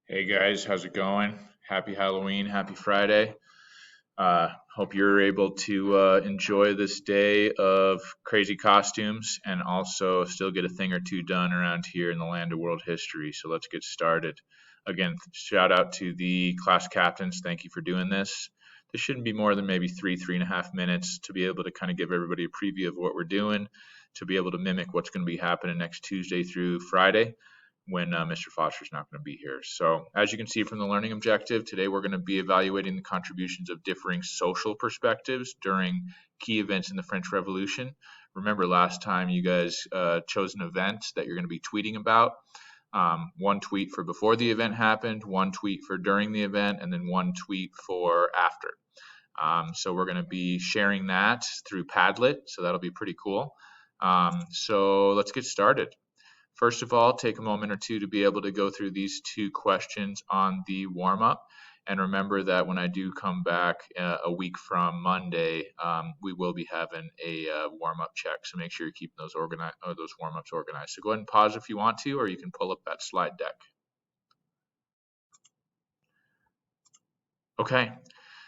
Hey guys, how's it going? Happy Halloween, happy Friday. Hope you're able to enjoy this day of crazy costumes and also still get a thing or two done around here in the land of world history. So let's get started. Again, shout out to the class captains. Thank you for doing this. This shouldn't be more than maybe 3.5 minutes to be able to kind of give everybody a preview of what we're doing, to be able to mimic what's going to be happening next Tuesday through Friday when Mr. Foster's not going to be here. So as you can see from the learning objective, today we're going to be evaluating the contributions of differing social perspectives during key events in the French Revolution. Remember last time you guys chose an event that you're going to be tweeting about. One tweet for before the event happened, one tweet for during the event, and then one tweet for after. So we're going to be sharing that through Padlet, so that'll be pretty cool. So let's get started. First of all, take a moment or two to be able to go through these two questions on the warm-up. And remember that when I do come back a week from Monday, we will be having a warm-up check. So make sure you're keeping those warm-ups organized. So go ahead and pause if you want to, or you can pull up that slide deck. Okay.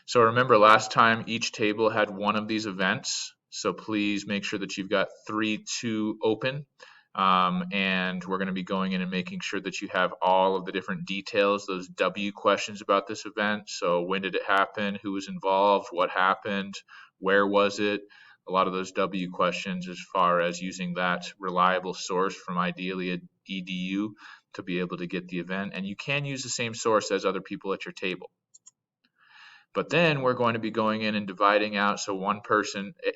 So remember last time each table had one of these events. So please make sure that you've got 3-2 open. And we're going to be going in and making sure that you have all of the different details, those W questions about this event. So when did it happen? Who was involved? What happened? Where was it? A lot of those W questions as far as using that reliable source from ideally EDU to be able to get the event. And you can use the same source as other people at your table. But then we're going to be going in and dividing out. So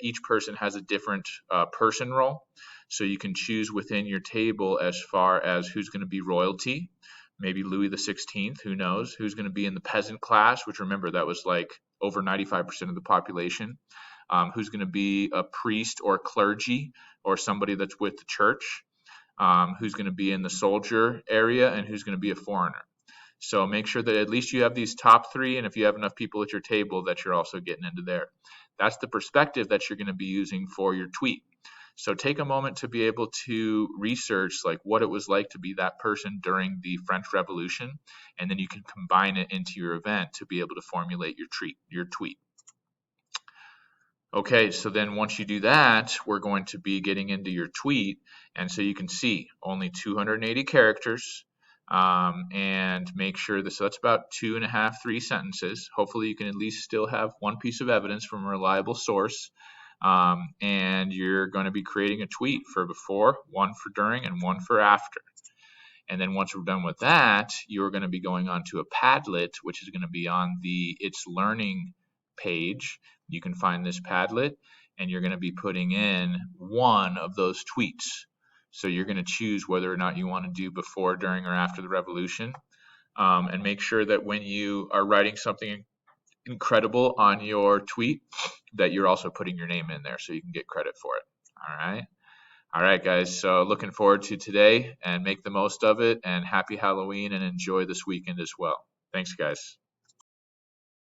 each person has a different person role. So you can choose within your table as far as who's going to be royalty, maybe Louis the 16th, who knows, who's going to be in the peasant class, which remember that was like over 95% of the population, who's going to be a priest or clergy or somebody that's with the church, who's going to be in the soldier area, and who's going to be a foreigner. So make sure that at least you have these top three, and if you have enough people at your table, that you're also getting into there. That's the perspective that you're going to be using for your tweet. So take a moment to be able to research like what it was like to be that person during the French Revolution, and then you can combine it into your event to be able to formulate your tweet. Okay, so then once you do that, we're going to be getting into your tweet, and so you can see only 280 characters. And make sure that, so that's about 2.5, 3 sentences. Hopefully you can at least still have one piece of evidence from a reliable source. And you're going to be creating a tweet for before, one for during, and one for after. And then once we're done with that, you're going to be going on to a Padlet, which is going to be on the It's Learning page. You can find this Padlet, and you're going to be putting in one of those tweets. So you're going to choose whether or not you want to do before, during, or after the revolution. And make sure that when you are writing something incredible on your tweet, that you're also putting your name in there so you can get credit for it. All right, guys. So looking forward to today, and make the most of it, and happy Halloween, and enjoy this weekend as well. Thanks, guys.